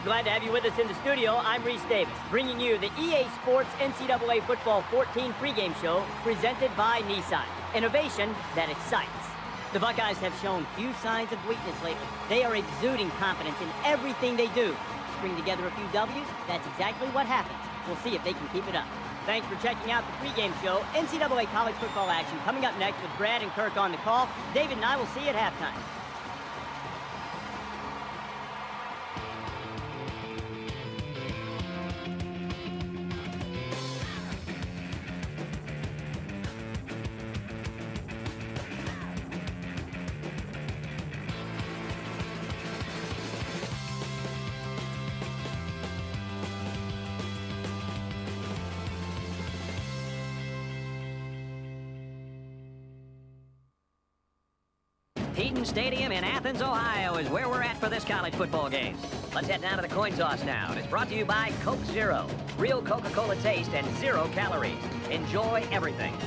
Glad to have you with us in the studio. I'm Reese Davis, bringing you the EA Sports NCAA Football 14 pregame show presented by Nissan. Innovation that excites. The Buckeyes have shown few signs of weakness lately. They are exuding confidence in everything they do. String together a few W's, that's exactly what happens. We'll see if they can keep it up. Thanks for checking out the pregame show. NCAA college football action coming up next with Brad and Kirk on the call. David and I will see you at halftime. Eaton Stadium in Athens, Ohio is where we're at for this college football game. Let's head down to the coin toss now. It's brought to you by Coke Zero. Real Coca-Cola taste and 0 calories. Enjoy everything.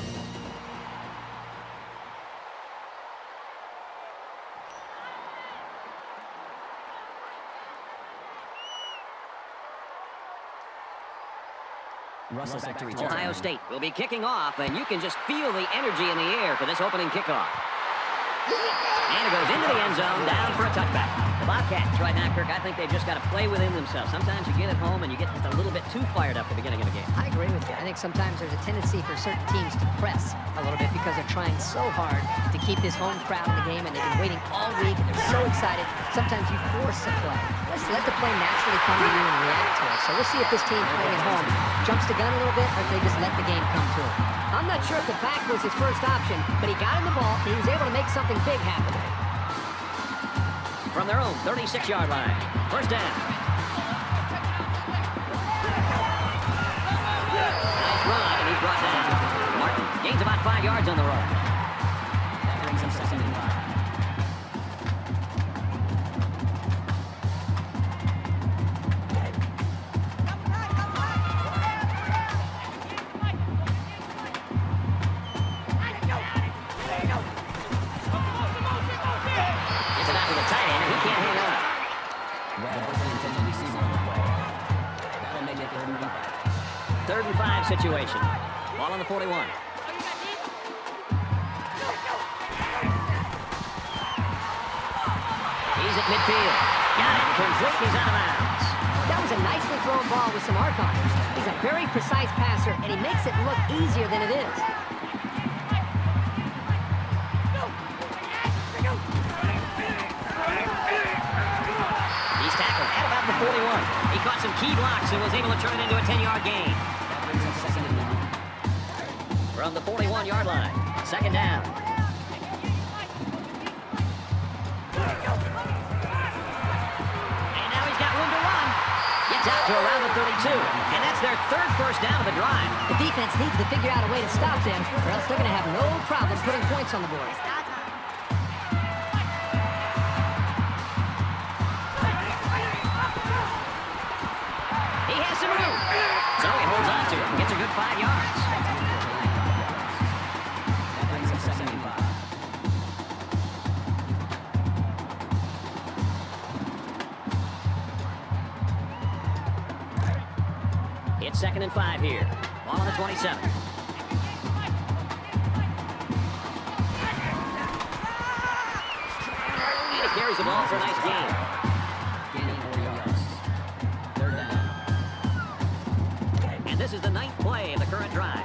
Ohio State will be kicking off, and you can just feel the energy in the air for this opening kickoff. And it goes into the end zone, down for a touchback. The Bobcats right now, Kirk, I think they've just got to play within themselves. Sometimes you get at home and you get just a little bit too fired up at the beginning of the game. I agree with you. I think sometimes there's a tendency for certain teams to press a little bit because they're trying so hard to keep this home crowd in the game, and they've been waiting all week, and they're so excited. Sometimes you force the play. Let's let the play naturally come to you and react to it. So we'll see if this team playing at home jumps the gun a little bit, or if they just let the game come to it. I'm not sure if the pack was his first option, but he got in the ball, and he was able to make something big happen. From their own 36-yard line. First down. Nice run, and he's brought down. Martin gains about 5 yards on the run. That brings him 2nd and 5. Third and 5 situation. Ball on the 41. He's at midfield. Got it. Completely out of bounds. That was a nicely thrown ball with some arc on it. He's a very precise passer, and he makes it look easier than it is. He's tackled at about the 41. He caught some key blocks and was able to turn it into a 10-yard gain. From the 41-yard line, 2nd down. And now he's got room to run. Gets out to around the 32. And that's their 3rd first down of the drive. The defense needs to figure out a way to stop them, or else they're going to have no problem putting points on the board. He has some room. So he holds on to it and gets a good 5 yards. That brings him 2nd and 5. It's 2nd and 5 here. Ball on the 27. And he carries the ball for a nice gain. This is the 9th play of the current drive.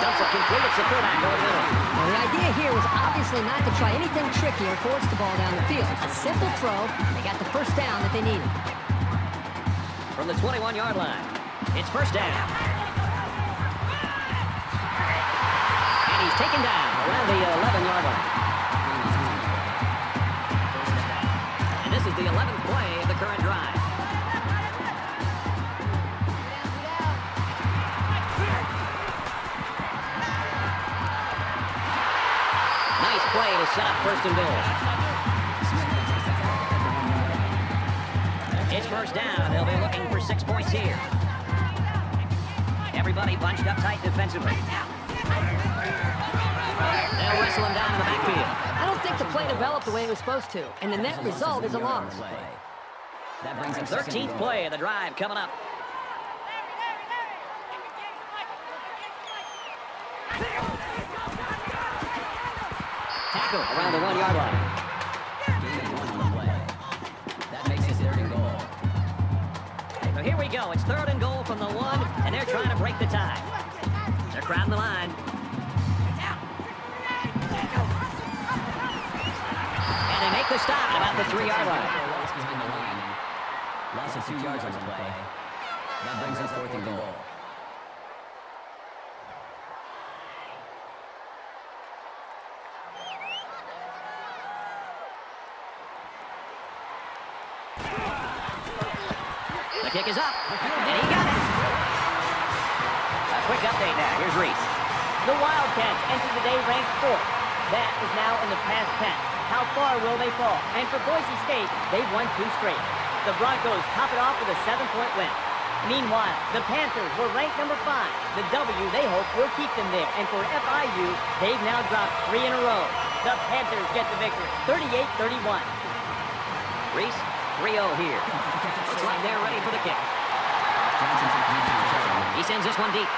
Dumps it complete. It's the fullback over the middle. Well, the idea here was obviously not to try anything tricky or force the ball down the field. A simple throw. They got the first down that they needed. From the 21-yard line, it's first down. And he's taken down around the 11-yard line. This is the 11th play of the current drive. Nice play to set up 1st and goal. It's first down. They'll be looking for 6 points here. Everybody bunched up tight defensively. They'll wrestle develop the way it was supposed to, and the net result is a loss. That brings up 13th play of the drive coming up. Tackle around the 1-yard line. That makes it 3rd and goal. So here we go. It's 3rd and goal from the 1, and they're trying to break the tie. They're crowding the line. And they make the stop at about the 3-yard line. Loss of 2 yards on the play. That brings us 4th and goal. The kick is up, and he got it. A quick update now. Here's Reese. The Wildcats enter the day ranked 4th. That is now in the past tense. How far will they fall? And for Boise State, they've won 2 straight. The Broncos top it off with a 7-point win. Meanwhile, the Panthers were ranked number 5. The W, they hope, will keep them there. And for FIU, they've now dropped 3 in a row. The Panthers get the victory, 38-31. Reese, 3-0 here. Looks like they're ready for the kick. He sends this one deep.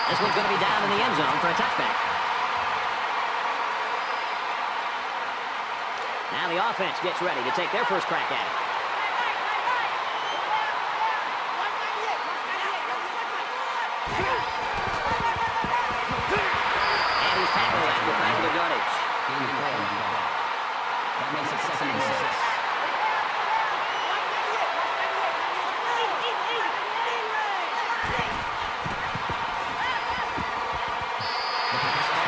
This one's going to be down in the end zone for a touchback. Now the offense gets ready to take their first crack at it. And he's tackled after positive yardage. That makes it 2nd and 6.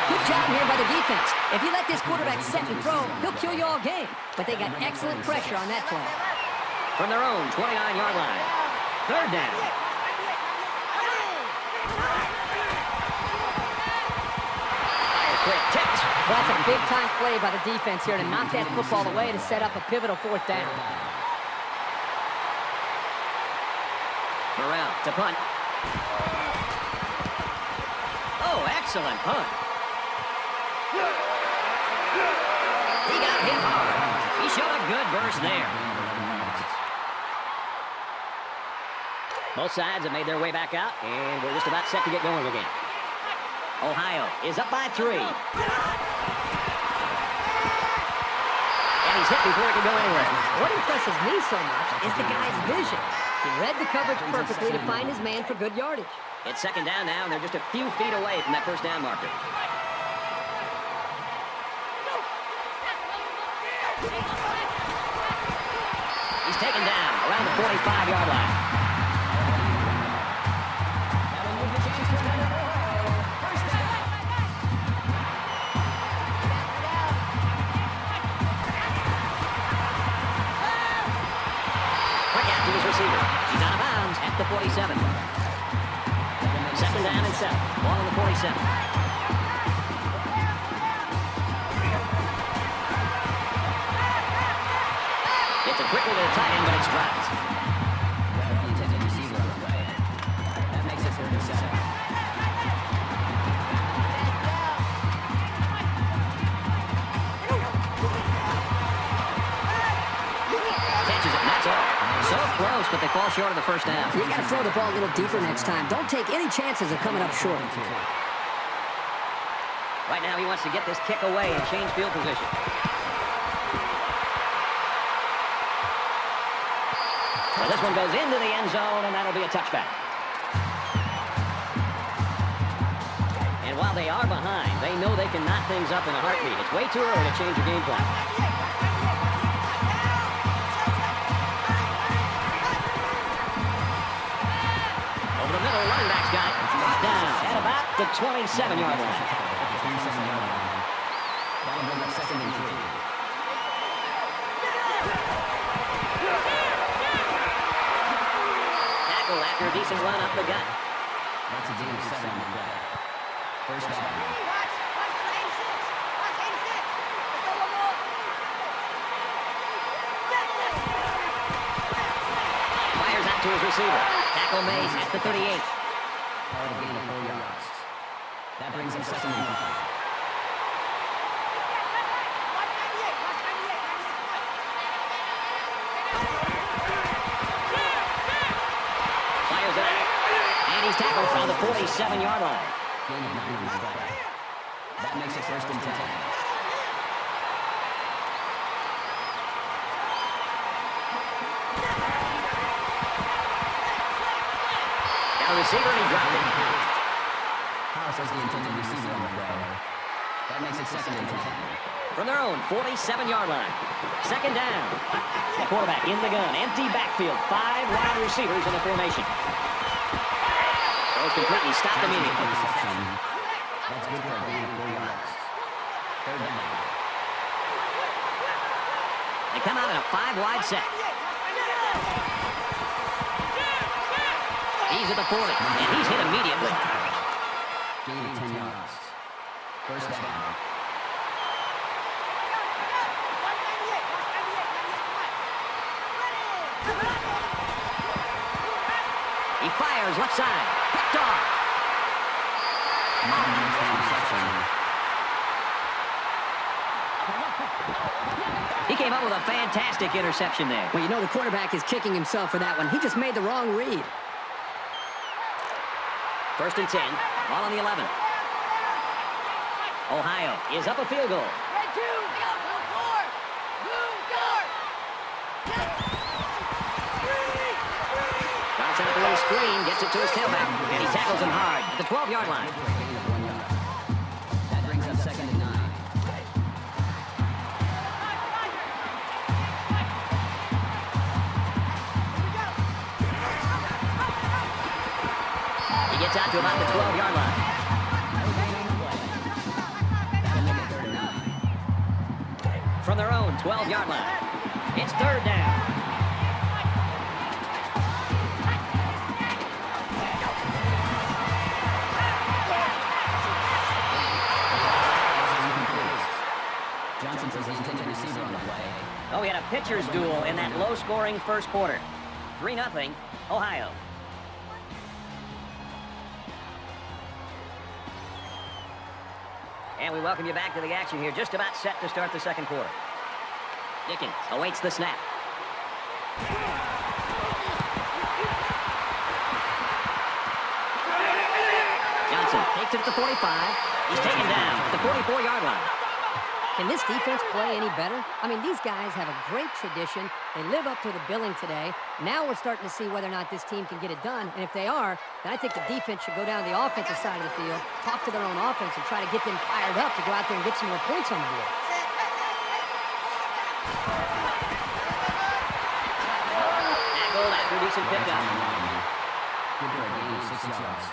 Good job here by the defense. If you let this quarterback set and throw, he'll kill you all game. But they got excellent pressure on that play. From their own 29-yard line. 3rd down. Quick tipped. Well, that's a big-time play by the defense here to knock that football away to set up a pivotal 4th down. Burrell to punt. Oh, excellent punt. He got hit hard. He showed a good burst there. Both sides have made their way back out, and we're just about set to get going again. Ohio is up by 3. And he's hit before he can go anywhere. What impresses me so much is the guy's vision. He read the coverage perfectly to find his man for good yardage. It's 2nd down now, and they're just a few feet away from that 1st down marker. He's taken down around the 45-yard line. Quick out to his receiver. He's out of bounds at the 47. 2nd down and 7. Ball on the 47. It's a quick one to the tight end, but it's dropped. Intended receiver on the play. That makes it 3rd and 7. Catches it, and that's all. So close, but they fall short of the 1st down. You got to throw the ball a little deeper next time. Don't take any chances of coming up short. Right now, he wants to get this kick away and change field position. So this one goes into the end zone, and that'll be a touchback. And while they are behind, they know they can knot things up in a heartbeat. It's way too early to change your game plan. Over the middle, running back's got it. He's down at about the 27-yard line. That'll bring up 2nd and 3. After a decent run up the gut. That's a deep 7 on the play. 1st down. Fires out to his receiver. Tackle made at the 38. Gain of 4 yards. That brings him 2nd and 5. 47-yard line. Gain of 9 on the play. That makes it 1st and 10. Got a receiver, and he dropped it. House has the intended receiver on the play. That makes it 2nd and 10. From their own 47-yard line. 2nd down. The quarterback in the gun. Empty backfield. 5 wide receivers in the formation. Throws completely stopped immediately. That's good for a gain of 4 yards. 3rd down. They come out in a 5-wide set. He's at the 40, and he's hit immediately. Gain of 10 yards. 1st down. He fires left side. Picked off. He came up with a fantastic interception there. Well, you know the quarterback is kicking himself for that one. He just made the wrong read. 1st and 10. Ball on the 11. Ohio is up a field goal. Tries to set up a little screen, gets it to his tailback, and he tackles him hard at the 12-yard line. That brings up 2nd and 9. He gets out to about the 12-yard line. From their own 12-yard line. It's 3rd down. Johnson says he's intended receiver on the play. Oh, we had a pitcher's duel in that low-scoring first quarter. 3-0, Ohio. And we welcome you back to the action here. Just about set to start the 2nd quarter. Dickens awaits the snap. Johnson takes it at the 45. He's taken down at the 44-yard line. Can this defense play any better? I mean, these guys have a great tradition. They live up to the billing today. Now we're starting to see whether or not this team can get it done. And if they are, then I think the defense should go down to the offensive side of the field, talk to their own offense, and try to get them fired up to go out there and get some more points on the board. Tackled after a decent pickup. Good for a gain of 6 yards.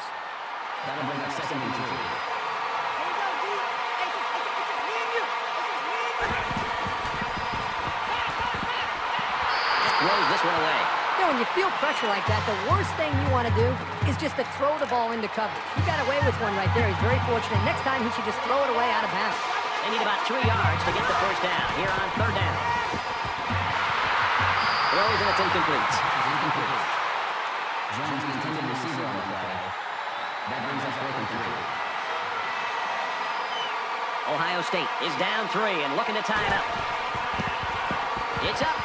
That'll bring up 2nd and 2. Throws this one away. You know, when you feel pressure like that, the worst thing you want to do is just to throw the ball into cover. He got away with one right there. He's very fortunate. Next time, he should just throw it away out of bounds. They need about 3 yards to get the 1st down here on 3rd down. Throws and it's incomplete. Jones, the intended receiver on the play. That brings us 4th and 3. Ohio State is down 3 and looking to tie it up. It's up.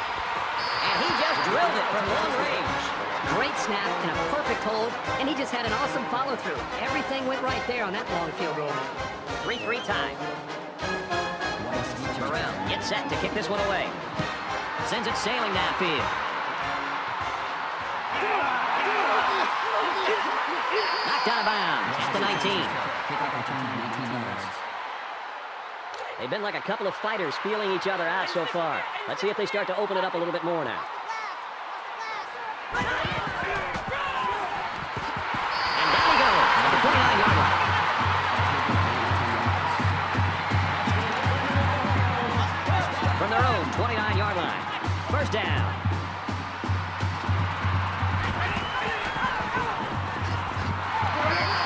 And he just drilled it from long range. Great snap and a perfect hold, and he just had an awesome follow-through. Everything went right there on that long field goal. 3-3 tie. Burrell gets set to kick this one away. Sends it sailing downfield. Knocked out of bounds at the 19. They've been like a couple of fighters feeling each other out so far. Let's see if they start to open it up a little bit more now. And down he goes at the 29-yard line. From their own 29-yard line. 1st down.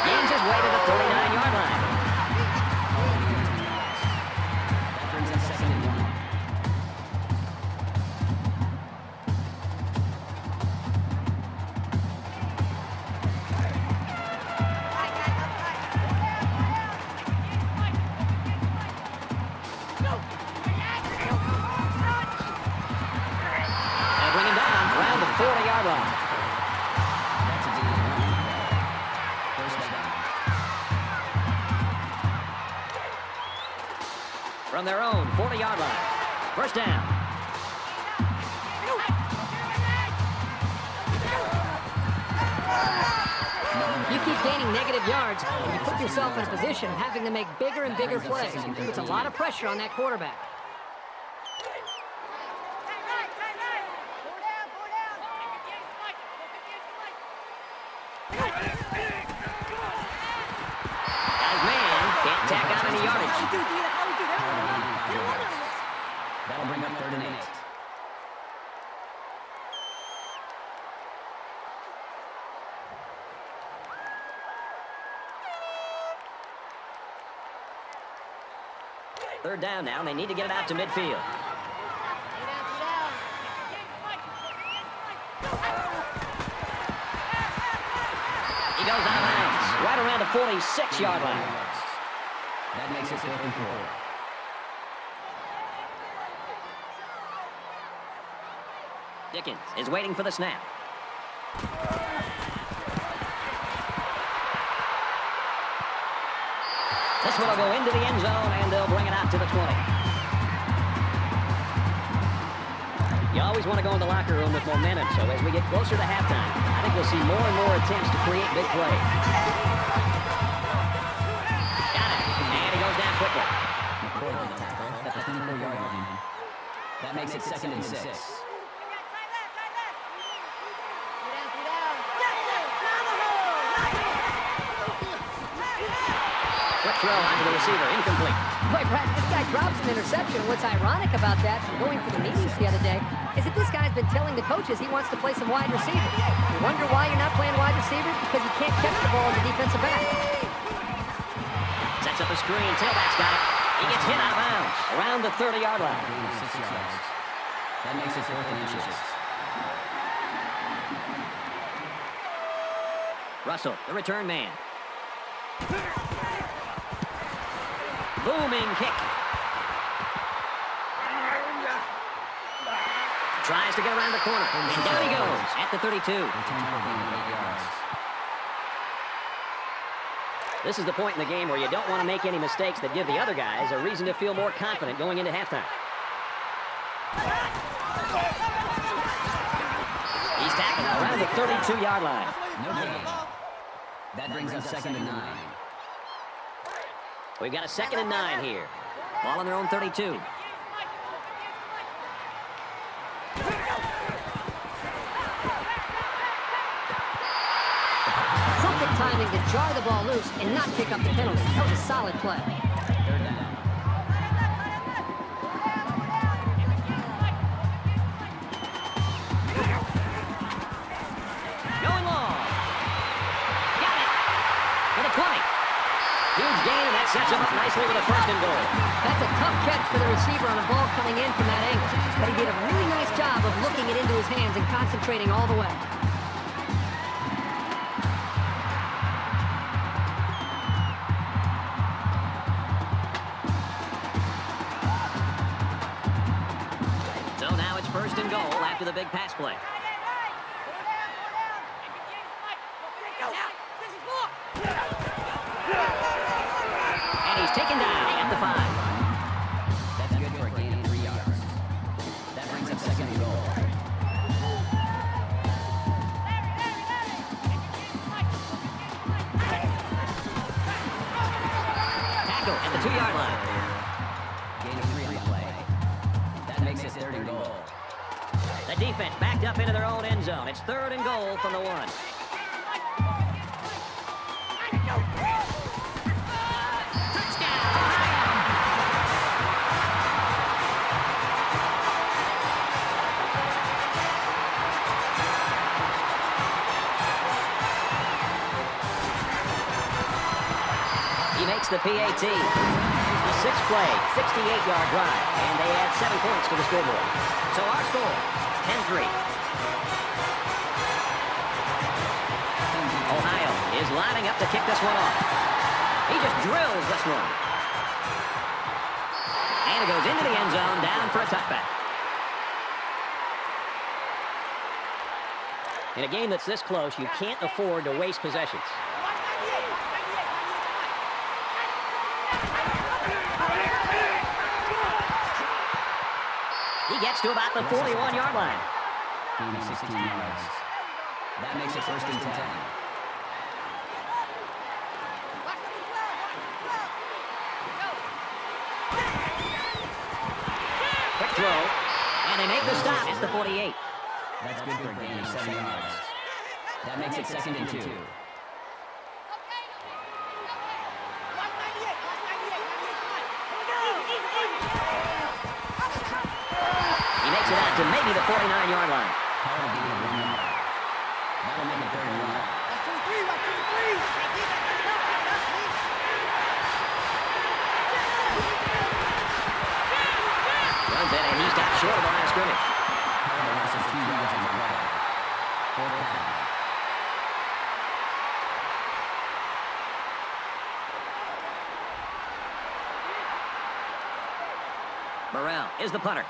Gains his way to the 39-yard line. from their own 40-yard line. First down. You keep gaining negative yards, and you put yourself in a position of having to make bigger and bigger plays. It puts a lot of pressure on that quarterback. Got his man. Can't tack out any yardage. That'll bring up 3rd and 8. Third down now, and they need to get it out to midfield. He goes out of bounds, right around the 46-yard line. That makes it 4th and 4. Dickens is waiting for the snap. This one will go into the end zone, and they'll bring it out to the 20. You always want to go in the locker room with momentum, so as we get closer to halftime, I think we'll see more and more attempts to create big plays. Got it, and he goes down quickly. McCoy on the tackle at the 24-yard line. That makes it 2nd and 6. Quick throw onto the receiver, incomplete. Boy, Brad, this guy drops an interception. What's ironic about that, from going to the meetings the other day, is that this guy's been telling the coaches he wants to play some wide receiver. You wonder why you're not playing wide receiver? Because you can't catch the ball as a defensive back. Sets up a screen, tailback's got it. He gets hit out of bounds, around the 30-yard line. Gain of 6 yards. That makes it 4th and inches. Russell, the return man. Booming kick. Tries to get around the corner. And down he goes at the 32. Return for a gain of 8 yards. This is the point in the game where you don't want to make any mistakes that give the other guys a reason to feel more confident going into halftime. He's tackled around the 32-yard line. No gain. That brings up 2nd and 9. We've got a 2nd and 9 here. Ball on their own 32. Perfect timing to jar the ball loose and not pick up the penalty. That was a solid play. 3rd down. Going long. Got it. For the 20. Huge gain, and that sets him up nicely with a 1st and goal. That's a tough catch for the receiver on a ball coming in from that angle. But he did a really nice job of looking it into his hands and concentrating all the way. So now it's 1st and goal after the big pass play. And he's taken down at the 5. That's good for a gain of 3 yards. That brings up 2nd and goal. Tackle at the 2-yard line. Gain of 3 on the play. That makes it 3rd and goal. The defense backed up into their own end zone. It's 3rd and goal from the 1. He makes the PAT. A 6-play, 68-yard drive, and they add 7 points to the scoreboard. So our score, 10-3. Ohio is lining up to kick this one off. He just drills this one. And it goes into the end zone, down for a touchback. In a game that's this close, you can't afford to waste possessions. gets to about the 41-yard line. Gain of 16 yards. That makes it first and 10. Quick throw. And they make the stop at the 48. That's good for a gain of 7 yards. That makes it second and 2. He makes it out to maybe the 49-yard line. Call it a gain of 1 yard. That'll make it third and 1. Runs it, and he stopped short of the line of scrimmage. Call it a loss of 2 yards on the play. Fourth down. Burrell is the punter.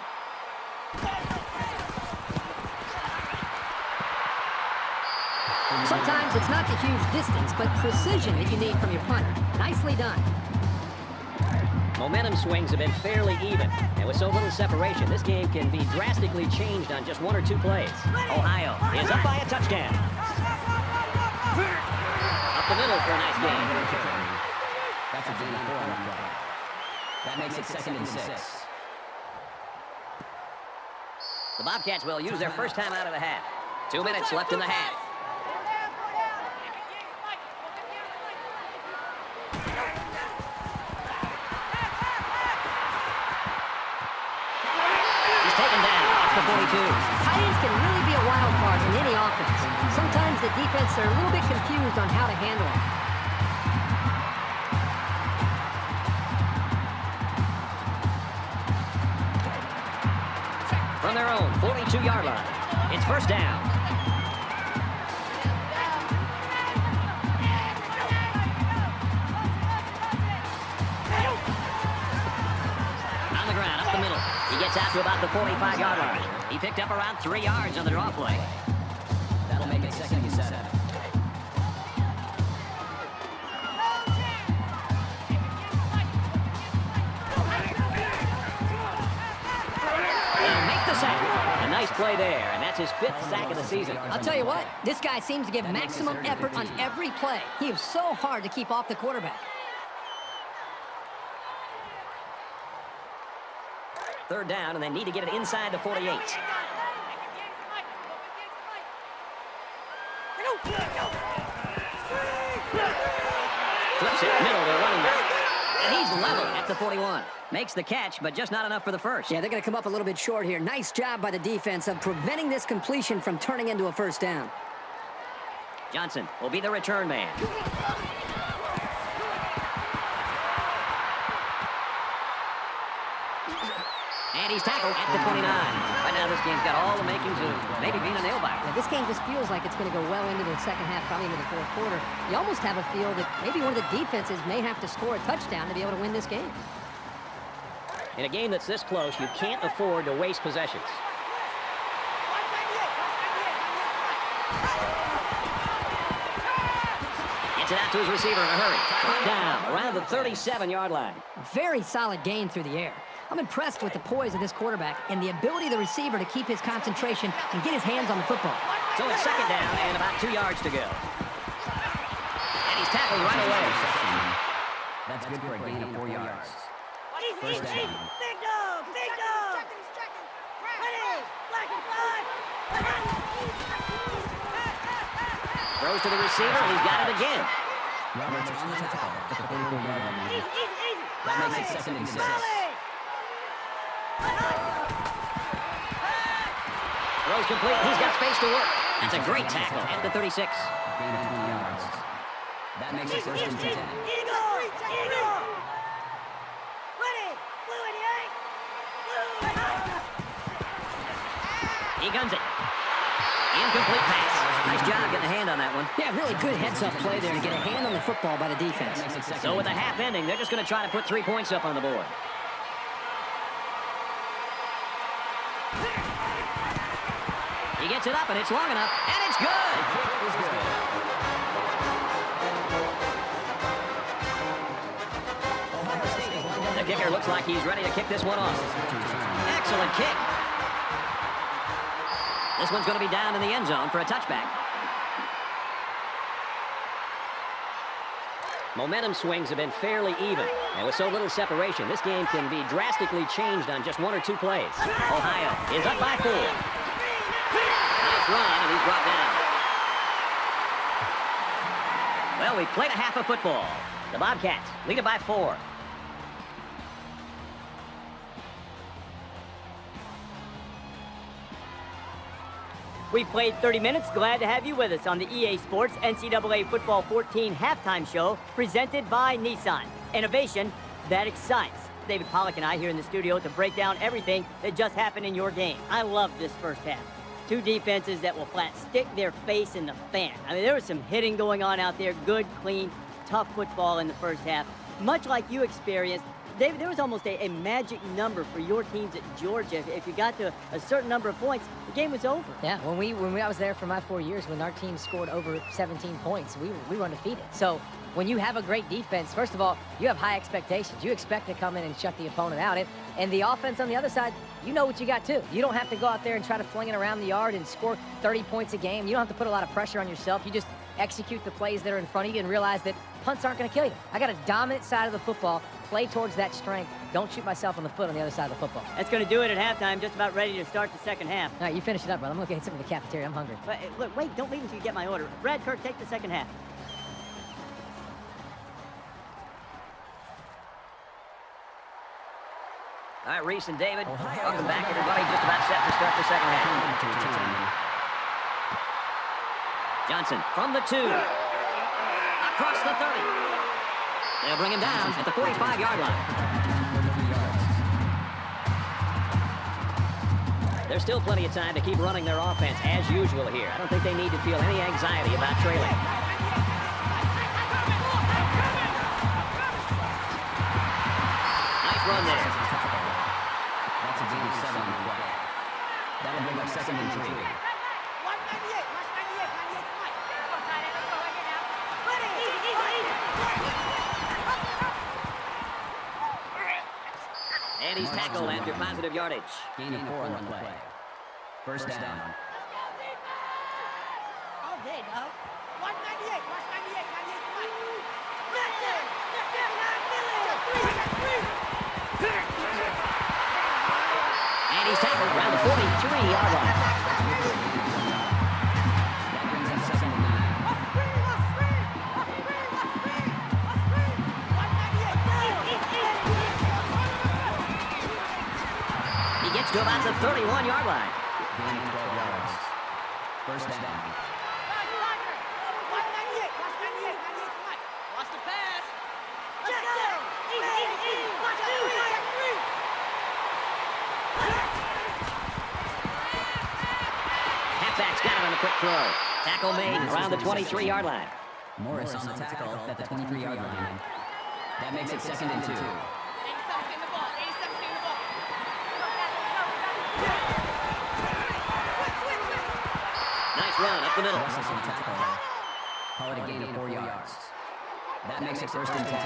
Sometimes it's not the huge distance, but precision that you need from your punter. Nicely done. Momentum swings have been fairly even, and with so little separation, this game can be drastically changed on just 1 or 2 plays. Ohio is up by a touchdown. Up the middle for a nice gain. That's a gain of 4 on the play. That makes it second and 6. The Bobcats will use their first time out of the half. 2 minutes left in the half. He's taken down at the 42. Tight ends can really be a wild card in any offense. Sometimes the defense are a little bit confused on how to handle them. From their own 42-yard line, it's first down. On the ground, up the middle. He gets out to about the 45-yard line. He picked up around 3 yards on the draw play. That'll make it second and 7. They'll make the sack. A nice play there, and that's his 5th sack of the season. I'll tell you what, this guy seems to give maximum effort on every play. He is so hard to keep off the quarterback. Third down, and they need to get it inside the 48. Flips it middle to running back. And he's level at the 41. Makes the catch, but just not enough for the first. Yeah, they're going to come up a little bit short here. Nice job by the defense of preventing this completion from turning into a first down. Johnson will be the return man. And he's tackled at the 29. Right now, this game's got all the makings of maybe being a nail-biter. Yeah, this game just feels like it's going to go well into the second half, probably into the fourth quarter. You almost have a feel that maybe one of the defenses may have to score a touchdown to be able to win this game. In a game that's this close, you can't afford to waste possessions. Gets it out to his receiver in a hurry. Brought down around the 37-yard line. Very solid gain through the air. I'm impressed with the poise of this quarterback and the ability of the receiver to keep his concentration and get his hands on the football. So it's second down and about 2 yards to go. And he's tackled right away. That's good for a gain of 4 yards. First down. Big dog, big dog. Ready, black and fly. Throws to the receiver, he's got it again. Roberts on the tackle at the 44-yard line. That makes it second and 6. Throws complete, he's got space to work. That's a great tackle at the 36. Gain of 20 yards. That makes it first and 10. He guns it. Incomplete pass. Nice job getting a hand on that one. Yeah, really good heads-up play there to get a hand on the football by the defense. So with the half ending, they're just going to try to put 3 points up on the board. He gets it up, and it's long enough, and it's good. The kicker looks like he's ready to kick this one off. Excellent kick. This one's going to be down in the end zone for a touchback. Momentum swings have been fairly even. And with so little separation, this game can be drastically changed on just 1 or 2 plays. Ohio is up by 4. Nice run, and he's brought down. Well, we played a half of football. The Bobcats lead it by 4. We played 30 minutes. Glad to have you with us on the EA Sports NCAA Football 14 halftime show presented by Nissan. Innovation that excites. David Pollack and I here in the studio to break down everything that just happened in your game. I love this first half. 2 defenses that will flat stick their face in the fan. I mean, there was some hitting going on out there. Good, clean, tough football in the first half. Much like you experienced, David, there was almost a magic number for your teams at Georgia. If you got to a certain number of points, the game was over. Yeah, when I was there for my 4 years, when our team scored over 17 points, we were undefeated. So when you have a great defense, first of all, you have high expectations. You expect to come in and shut the opponent out. And the offense on the other side, you know what you got too. You don't have to go out there and try to fling it around the yard and score 30 points a game. You don't have to put a lot of pressure on yourself. You just execute the plays that are in front of you and realize that punts aren't going to kill you. I got a dominant side of the football. Play towards that strength. Don't shoot myself in the foot on the other side of the football. That's going to do it at halftime. Just about ready to start the second half. All right, you finish it up, brother. I'm going to get something in the cafeteria. I'm hungry. But, look, wait, don't leave until you get my order. Brad Kirk, take the second half. All right, Reese and David, welcome back, everybody. Just about set to start the second half. Johnson from the 2. Across the 30. They'll bring him down at the 45-yard line. There's still plenty of time to keep running their offense as usual here. I don't think they need to feel any anxiety about trailing. Nice run there. That's a gain of 7 on the play. That'll bring up 2nd and 3. And he's tackled after positive yardage. Gain of 4 on the play. First down. And he's tackled around the 43-yard line. That brings up 2nd and 9. He gets to about the 31-yard line. Gain of 12 yards. First down. Halfback's got him on a quick throw. Tackle made around the 23-yard line. Morris on the tackle at the 23-yard line. That makes it 2nd and 2. Nice run up the middle. Russell's on the tackle. Call it a gain of 4 yards. That makes it 1st and 10.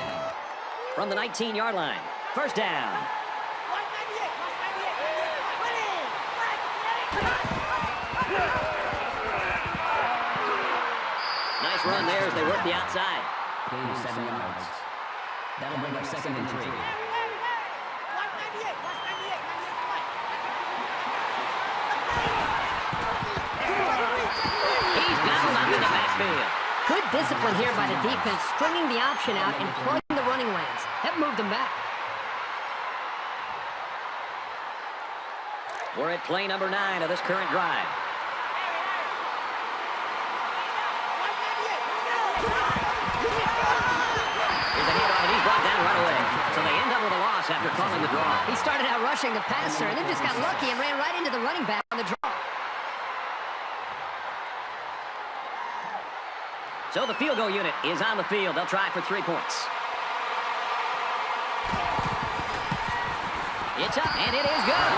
From the 19-yard line. First down. Nice run there as they work the outside. Gain of 7 yards. That'll bring up 2nd and 3. He's got him up in the backfield. Good discipline here by the defense, stringing the option out and plugging the running lanes. That moved them back. We're at play number 9 of this current drive. Here's a handoff, and he's brought down right away. So they end up with a loss after calling the draw. He started out rushing the passer and then just got lucky and ran right into the running back on the draw. So the field goal unit is on the field. They'll try for 3 points. It's up, and it is good.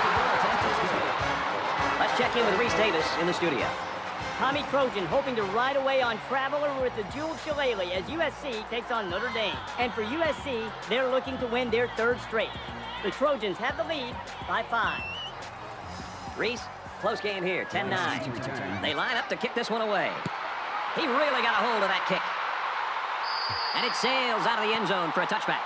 Let's check in with Reese Davis in the studio. Tommy Trojan hoping to ride away on Traveler with the jeweled shillelagh as USC takes on Notre Dame. And for USC, they're looking to win their 3rd straight. The Trojans have the lead by 5. Reese, close game here, 10-9. They line up to kick this one away. He really got a hold of that kick. And it sails out of the end zone for a touchback.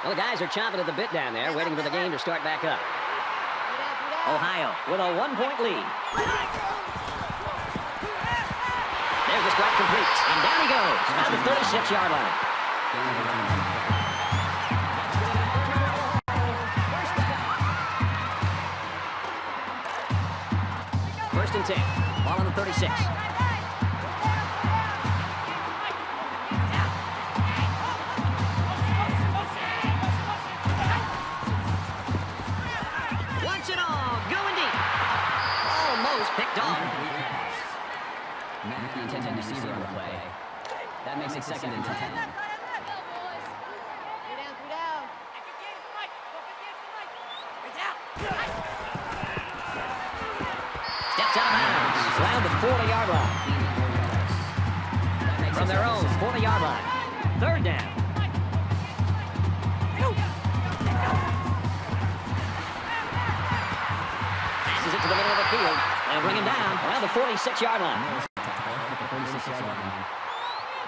Well, the guys are chomping at the bit down there, waiting for the game to start back up. Ohio with a 1-point lead. There's the strike complete. And down he goes, about the 36-yard line. First and 10. Ball on the 36. Wants it all. Going deep. Almost picked off. Matt, the intended receiver on the play. That makes it second and 10. Steps out of bounds. Around the 40-yard line. From their own 40-yard line. Third down. Passes it to the middle of the field. They'll bring him down around the 46-yard line. 46-yard line.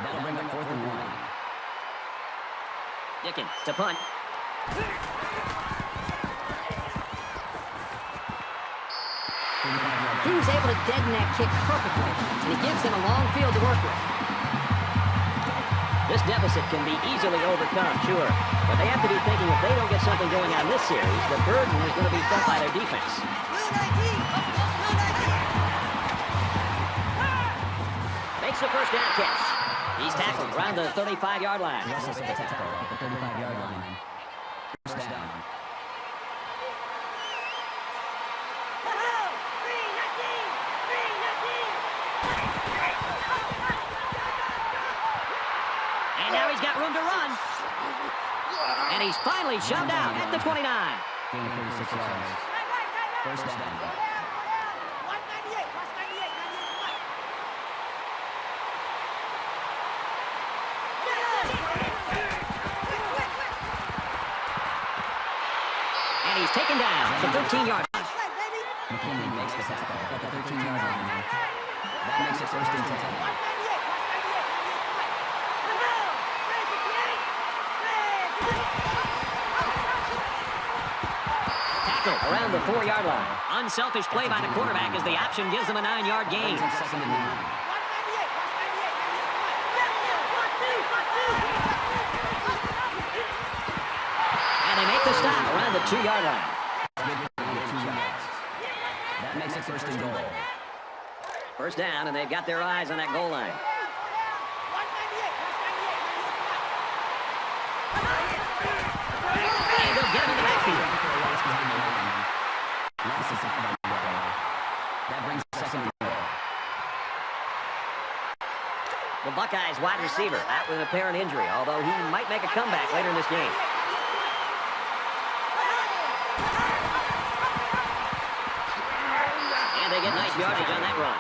That'll bring up 4th and 1. Dickens to punt. He was able to deaden that kick perfectly, and it gives them a long field to work with. This deficit can be easily overcome, sure. But they have to be thinking if they don't get something going on this series, the burden is going to be felt by their defense. Makes the first down catch. He's tackled around the 35-yard line. He also made a tackle at the 35-yard line. First down. And now he's got room to run. And he's finally shoved out at the 29. Gain of 36 yards. First down. And he's taken down at the 13-yard line. McKinley makes the tackle at the 13-yard line. That makes it first and 10. Tackle around the 4-yard line. Unselfish play by the quarterback as the option gives them a 9-yard gain. Second and 9. And they make the stop around the 2-yard line. That makes it first and goal. First down, and they've got their eyes on that goal line. And they'll get him in the backfield. That brings second and goal. The Buckeyes wide receiver out with an apparent injury, although he might make a comeback later in this game. And they get nice yardage on that run.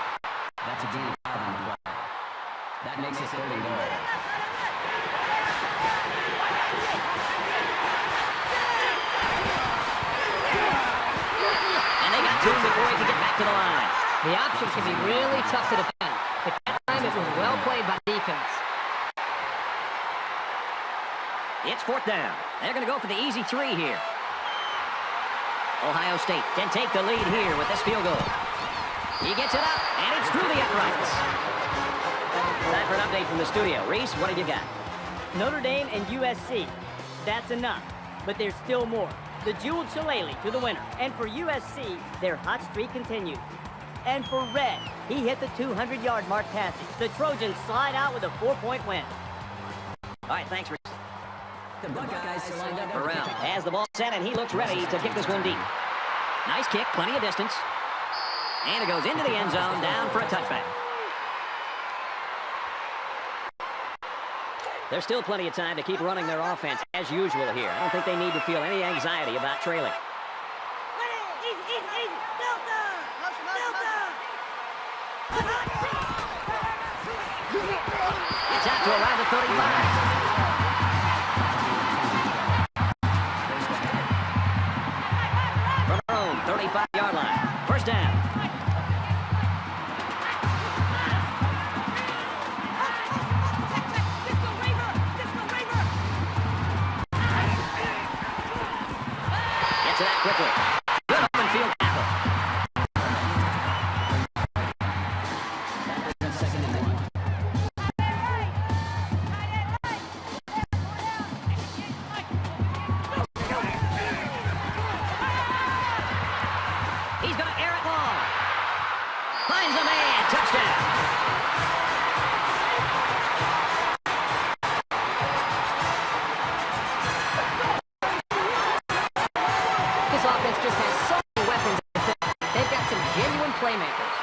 That's a gain of 5 on the play. That makes it third and goal. And they got 2 before he can get back to the line. The option can be really tough to defend, but that time it was well played by defense. It's 4th down. They're going to go for the easy 3 here. Ohio State can take the lead here with this field goal. He gets it up, and it's through the uprights. Time for an update from the studio. Reese, what have you got? Notre Dame and USC. That's enough. But there's still more. The jeweled shillelagh to the winner. And for USC, their hot streak continues. And for Red, he hit the 200-yard mark passing. The Trojans slide out with a 4-point win. All right, thanks, Reese. The Buckeyes are lined up Around has the ball set, and he looks ready to kick this one deep. Nice kick, plenty of distance. And it goes into the end zone, down for a touchback. There's still plenty of time to keep running their offense as usual here. I don't think they need to feel any anxiety about trailing. It's out to around the 35. quickly. Good open field tackle. Second and 1. He's going to air it long. Finds a man. Touchdown. This offense just has so many weapons. They've got some genuine playmakers.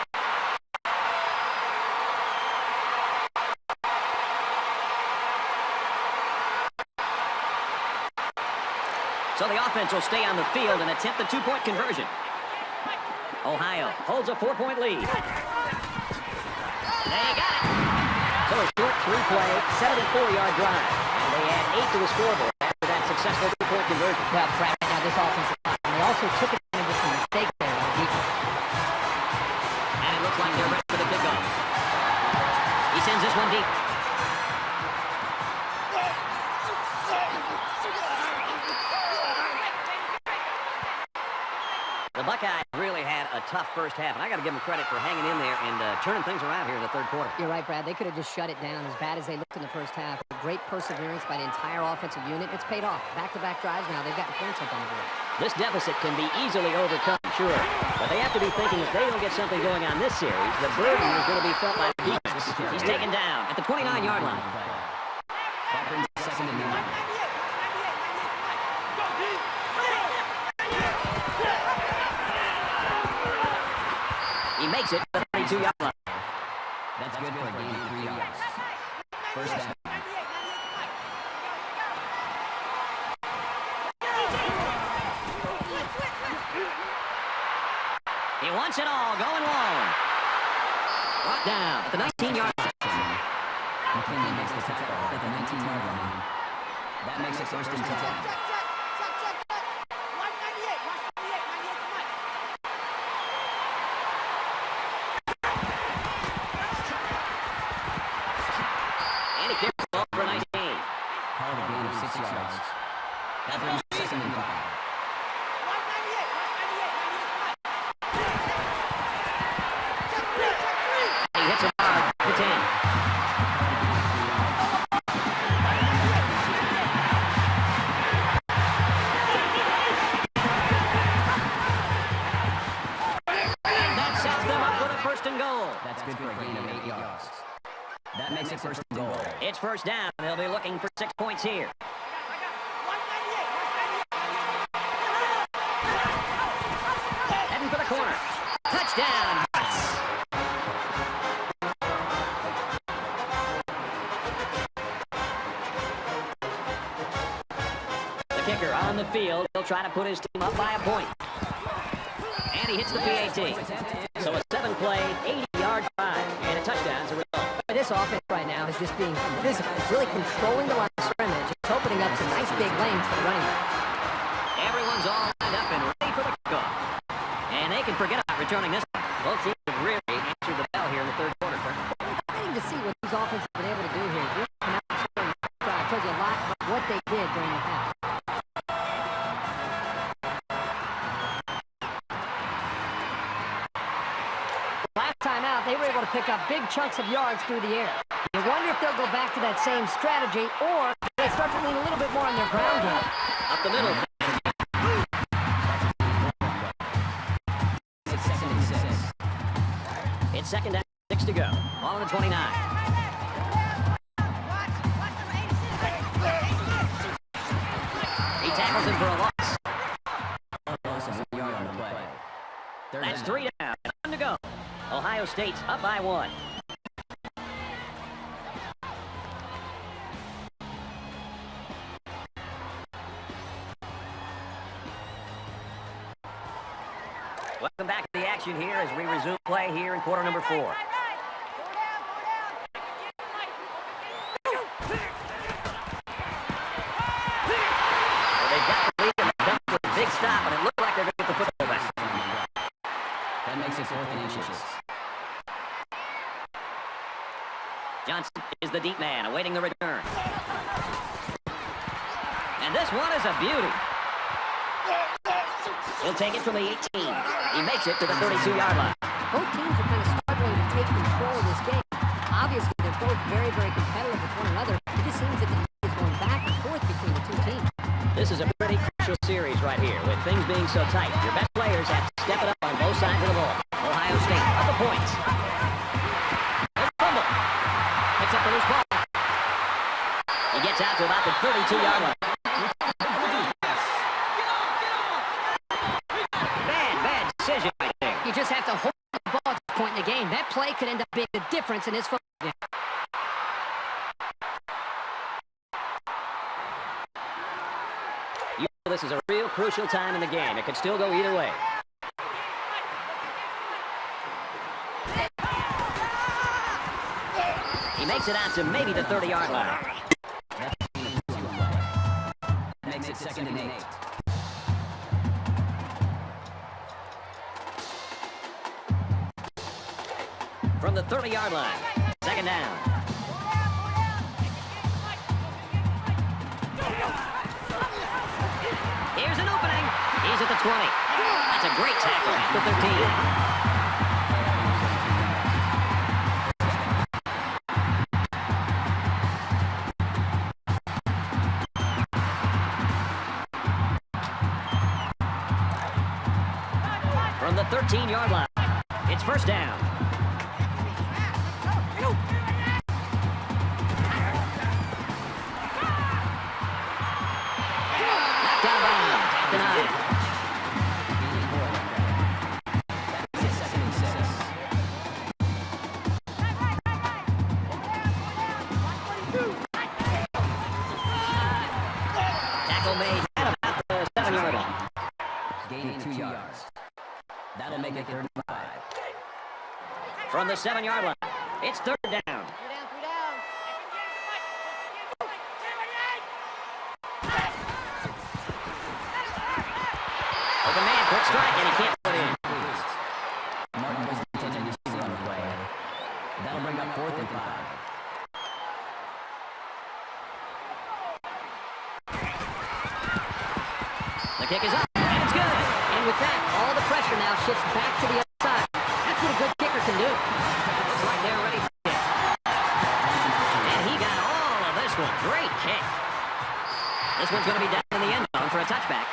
So the offense will stay on the field and attempt the two-point conversion. Ohio holds a 4-point lead. They got it. So a short three-play, 74-yard drive. And they add 8 to the scoreboard after that successful two-point conversion. Well, Brad, now this offense is fine. And they also took advantage of some mistakes there on defense. And it looks like they're ready for the kickoff. He sends this one deep. The Buckeyes really had a tough first half, and I got to give them credit for hanging in there and turning things around here in the third quarter. You're right, Brad. They could have just shut it down as bad as they looked in the first half. Great perseverance by the entire offensive unit. It's paid off. Back-to-back drives now. They've got points up on the board. This deficit can be easily overcome, sure, but they have to be thinking if they don't get something going on this series, the burden is going to be felt by the defense. He's taken down at the 29-yard line. That brings second and 9. He makes it to the 32-yard line. That's good for a gain of 3 yards. First down. He wants it all, going long. Brought down at the 19-yard line. McKinley makes the tackle at the 19-yard line. That makes it first and 10. And he kicks the ball for 19. Called a gain of 6 yards. That brings second and 5. He hits a bar to 10. And that sets them up with a first and goal. That's good for a gain of 8 yards. That makes it first and goal. It's first down. They'll be looking for 6 points here. Heading for the corner. Touchdown. The kicker on the field. He'll try to put his team up by a point. And he hits the PAT. So a 7-play, 80-yard drive, and a touchdown as a result. This offense right now is just being physical. It's really controlling the line of scrimmage. It's opening up some nice big lanes for the running back. Everyone's all lined up and ready for the kickoff. And they can forget about returning this one. Both teams have really answered the bell here in the third quarter. Exciting to see what these offenses have been able to do here. Really come out and score. It tells you a lot about what they did during the half. Last time out, they were able to pick up big chunks of yards through the air. You wonder if they'll go back to that same strategy, or they start to lean a little bit more on their ground game. Up the middle. It's second down, 6 to go. Ball on the 29. He tackles him for a loss. That's 3 down and 1 to go. Ohio State's up by 1. Welcome back to the action here as we resume play here in quarter number 4. Well, they've got the lead and done with a big stop, and it looked like they're going to get the football back. That makes it 4th and inches. Johnson is the deep man, awaiting the return. And this one is a beauty. He'll take it from the 18. He makes it to the 32-yard line. Both teams are kind of struggling to take control of this game. Obviously, they're both very, very competitive with one another. It just seems that the game is going back and forth between the two teams. This is a pretty crucial series right here, with things being so tight. Your best players have to step it up on both sides of the ball. Ohio State up the points. There's a fumble. Picks up the loose ball. He gets out to about the 32-yard line. Bad decision right there. You just have to hold the ball at this point in the game. That play could end up being the difference in this football game. You know this is a real crucial time in the game. It could still go either way. He makes it out to maybe the 30-yard line. Makes it 2nd and 8. From the 30-yard line, 2nd down. Here's an opening. He's at the 20. That's a great tackle at the 13. From the 13-yard line, it's 1st down. Knocked out of bounds at the 9. Tackle made at about the 7-yard line. Gain of 2 yards. That'll make it 3rd and 5. From the 7-yard line, it's 3rd down. Open man, quick strike, and he can't put it in. Martin was intended to see on the play. That'll bring up 4th and 5. The kick is up, and it's good. And with that, all the pressure now shifts back to the other side. That's what a good kicker can do. It's right there, ready for it. And he got all of this one. Great kick. This one's going to be down in the end zone for a touchback.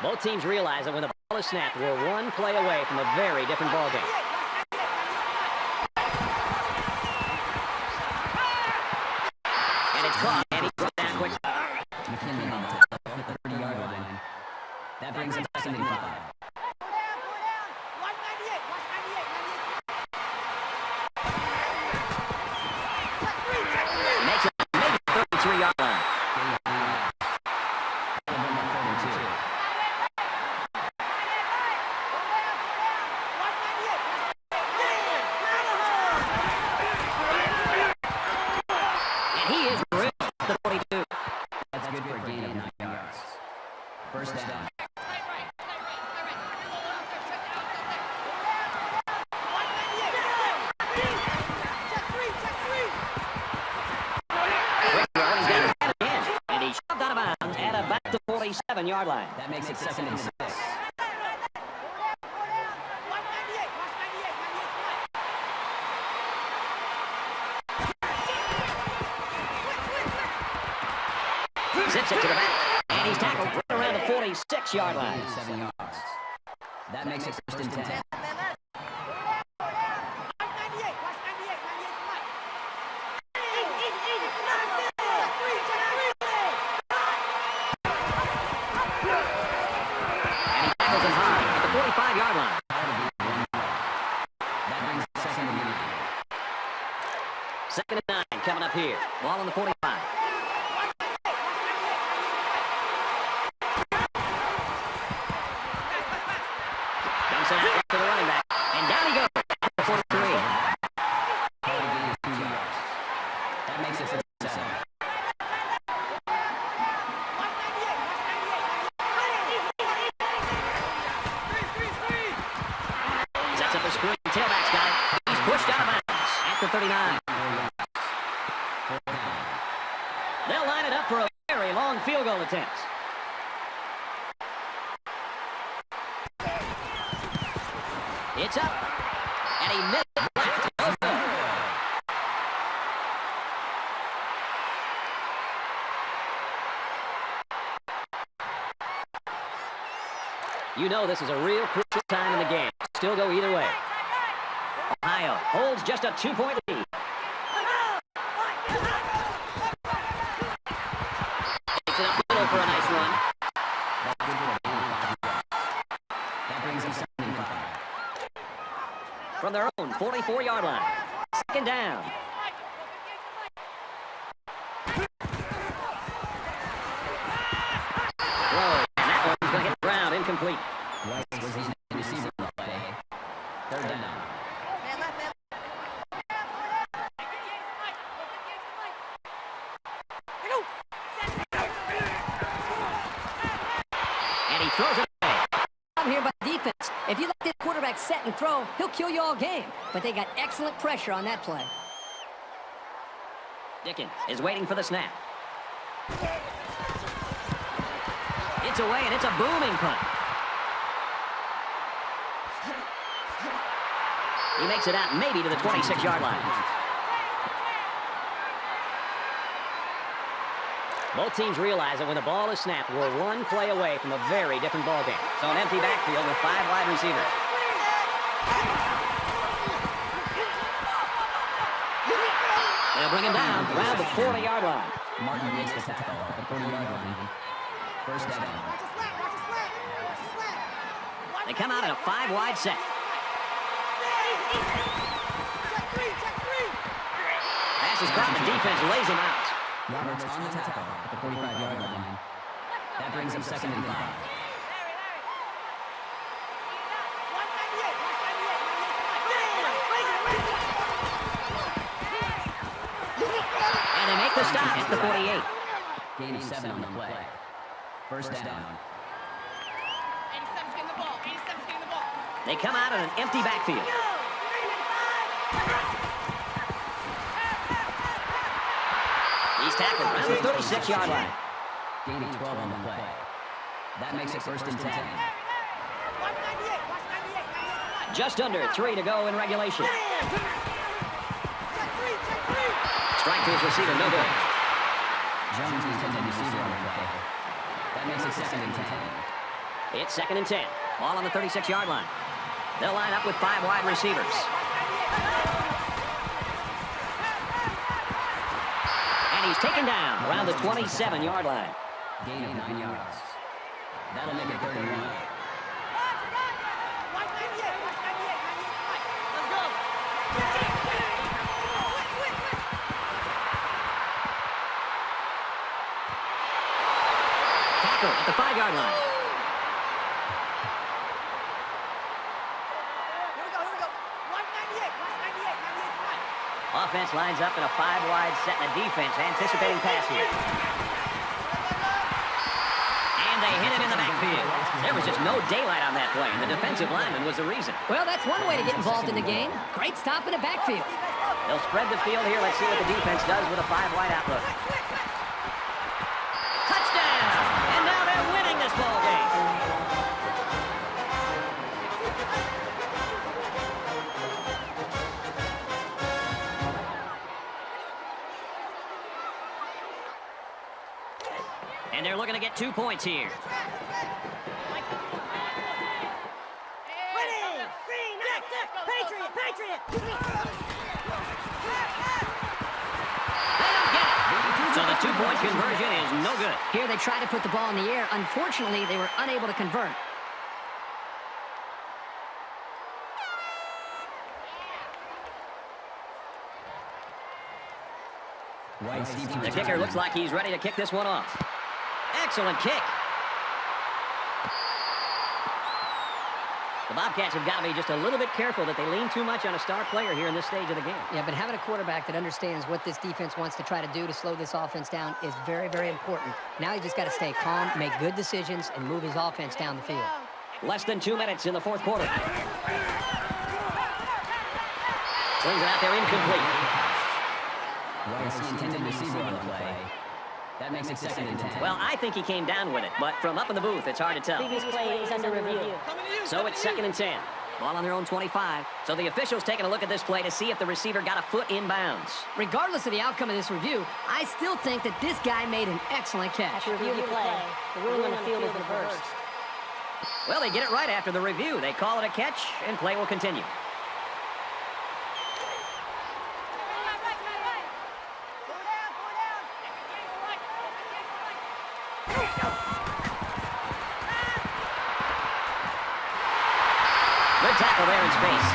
Both teams realize that when the ball is snapped, we're one play away from a very different ball game. And it's caught, and he's brought down quick. McKinley on the 30-yard line. That brings him 2nd and 5. He makes it maybe the 33-yard line. And he is real at the 42. That's good for a gain of 9 yards. 1st down. Quick throw, he's got his head again. And he shoved out of bounds at about the 47-yard line. That makes it 2nd and 6. Zips it to the back, and he's tackled right around the 46-yard line. 7 yards. That makes it 1st and 10. And he tackles him high at the 45-yard line. That brings it 2nd and 9. 2nd and 9 coming up here. Ball on the 45. Dumps it out right to the running back. And down he goes at the 43. That makes it 57. Sets up a screen. Tailback's got it. He's pushed out of bounds at the 39. They'll line it up for a very a long field goal attempt. It's up. And he missed it left. No good. You know this is a real crucial time in the game. Still go either way. Ohio holds just a 2-point lead. Takes it up the middle for a nice run. That brings him 75. From their own 44-yard line. Second down. Throw. And that one's going to hit the ground. Incomplete. White was the receiver on the play. Third down. And he throws it away. I'm here by defense. If you let this quarterback set and throw, he'll kill you all game. But they got excellent pressure on that play. Dickens is waiting for the snap. It's away, and it's a booming punt. He makes it out maybe to the 26-yard line. Both teams realize that when the ball is snapped, we're one play away from a very different ball game. So an empty backfield with 5 wide receivers. They'll bring him down around the 40-yard line. Martin makes the tackle at the 40-yard line. First down. They come out in a 5-wide set. Pass is caught, the defense lays him out. Roberts on the tackle at the 45-yard line. That brings him 2nd and 5. And they make the stop at the 48. Gain of 7 on the play. First down. They come out in an empty backfield. He's tackled around the 36-yard line. Gain of 12 on the play. That makes it 1st and 10. Just under 3 to go in regulation. Strike to his receiver, no good. Jones is intended receiver on the play. That makes it 2nd and 10. It's 2nd and 10. Ball on the 36-yard line. They'll line up with 5 wide receivers. And he's taken down around the 27-yard line. Gain of 9 yards. That'll make it 3rd and 1. Tackle at the 5-yard line. Offense lines up in a 5-wide set, and the defense anticipating pass here. And they hit him in the backfield. There was just no daylight on that play, and the defensive lineman was the reason. Well, that's one way to get involved in the game. Great stop in the backfield. They'll spread the field here. Let's see what the defense does with a 5-wide outlook. Touchdown! And now they're winning this ball game. And they're looking to get 2 points here. So the 2-point conversion is no good. Here they try to put the ball in the air. Unfortunately, they were unable to convert. The kicker looks like he's ready to kick this one off. Excellent kick. The Bobcats have got to be just a little bit careful that they lean too much on a star player here in this stage of the game. Yeah, but having a quarterback that understands what this defense wants to try to do to slow this offense down is very, very important. Now you just got to stay calm, make good decisions, and move his offense down the field. Less than 2 minutes in the 4th quarter. Slings it out there incomplete. White's the intended receiver on the play. That makes it 2nd and 10. Well, I think he came down with it, but from up in the booth, it's hard to tell. Previous play is under review. So it's 2nd and 10. Ball on their own 25. So the official's taking a look at this play to see if the receiver got a foot inbounds. Regardless of the outcome of this review, I still think that this guy made an excellent catch. After reviewing the play, the ruling on the field is reversed. Well, they get it right after the review. They call it a catch, and play will continue. Good tackle there in space.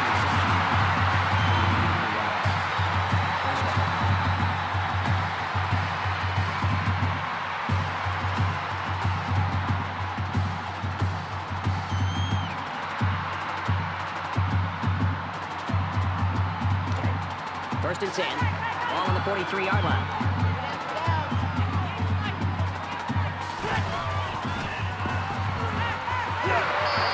First and 10. Ball on the 43-yard line.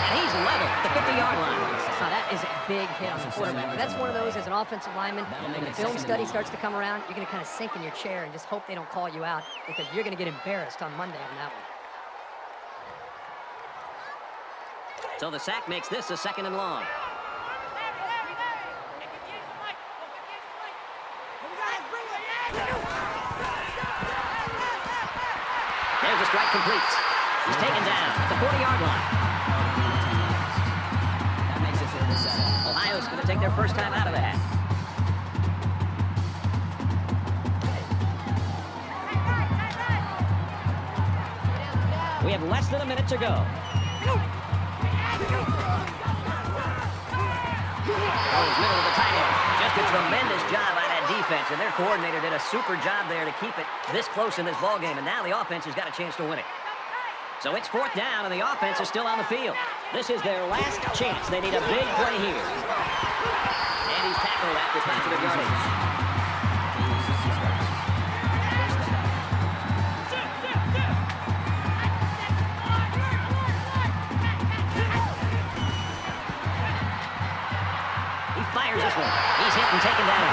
And he's level at the 50-yard line. Now, that is a big hit on the quarterback. That's one of those as an offensive lineman. When the film study starts to come around, you're going to kind of sink in your chair and just hope they don't call you out because you're going to get embarrassed on Monday on that one. So the sack makes this a 2nd and long. There's a strike complete. He's taken down at the 40-yard line. That makes it 3rd and 7. Ohio's going to take their first time out of the half. We have less than a minute to go. Oh, he's middle of the tight end. Just a tremendous job by that defense, and their coordinator did a super job there to keep it this close in this ball game, and now the offense has got a chance to win it. So it's 4th down, and the offense is still on the field. This is their last chance. They need a big play here. And he's tackled after positive yardage. Fires this one. He's hit and taken down.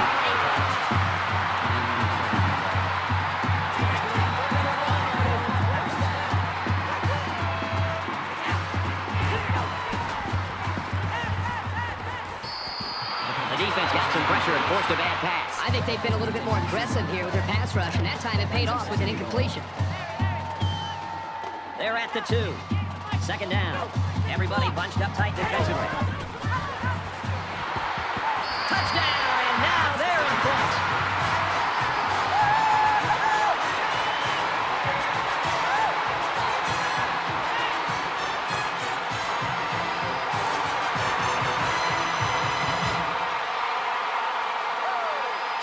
The defense got some pressure and forced a bad pass. I think they've been a little bit more aggressive here with their pass rush, and that time it paid off with an incompletion. They're at the 2. 2nd down. Everybody bunched up tight defensively. Touchdown, and now they're in front.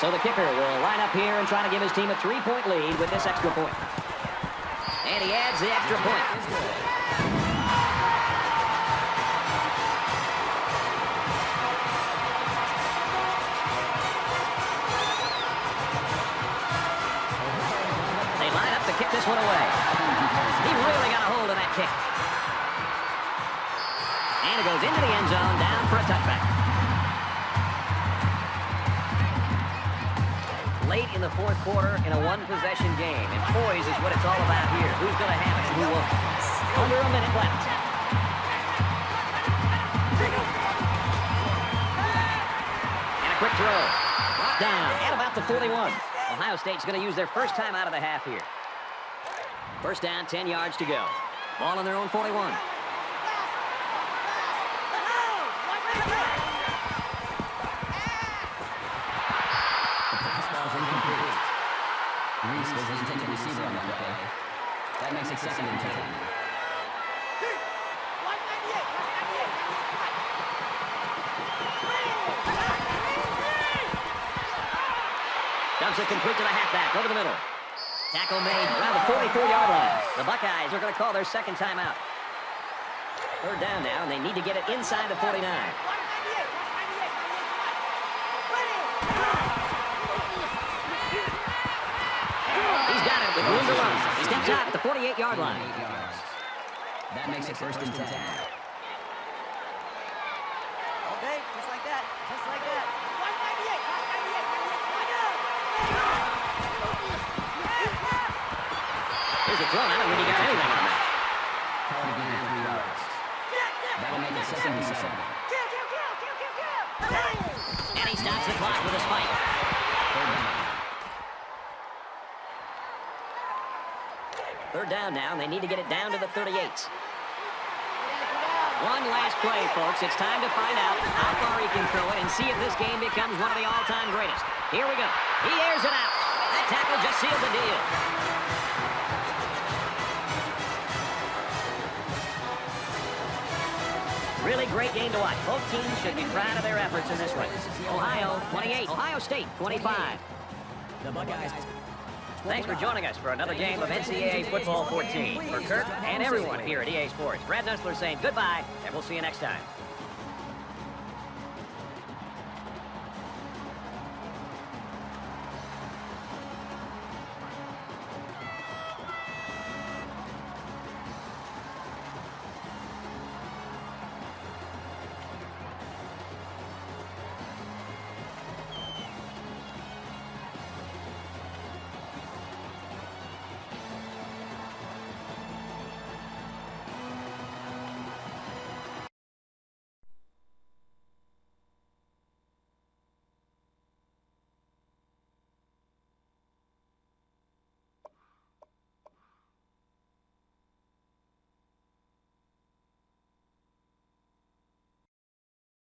So the kicker will line up here and try to give his team a 3-point lead with this extra point. And he adds the extra point. Kick this one away. He really got a hold of that kick. And it goes into the end zone, down for a touchback. Late in the 4th quarter in a one-possession game, and poise is what it's all about here. Who's going to have it and who won't? Under a minute left. And a quick throw. Brought down at about the 41. Ohio State's going to use their first time out of the half here. First down, 10 yards to go. Ball on their own 41. The pass ball is incomplete. Reese was the intended receiver on that play. That makes it 2nd and 10. Dumps it complete to the halfback, over the middle. Tackle made around the 44-yard line. The Buckeyes are going to call their 2nd timeout. 3rd down now, and they need to get it inside the 49. He's got it with room to run. He steps out at the 48-yard line. That makes it 1st and 10. Okay, just like that. Just like that. thrown. I don't think he got anything on that. Call it again, 3 yards. That'll make it 2nd and 7. And he stops the clock with a spike. 3rd down. 3rd down now, and they need to get it down to the 38. One last play, folks. It's time to find out how far he can throw it and see if this game becomes one of the all-time greatest. Here we go. He airs it out. That tackle just sealed the deal. Really great game to watch. Both teams should be proud of their efforts in this one. Ohio, 28. Ohio State, 25. The Buckeyes. Thanks for joining us for another game of NCAA Football 14. For Kirk and everyone here at EA Sports, Brad Nussler saying goodbye, and we'll see you next time.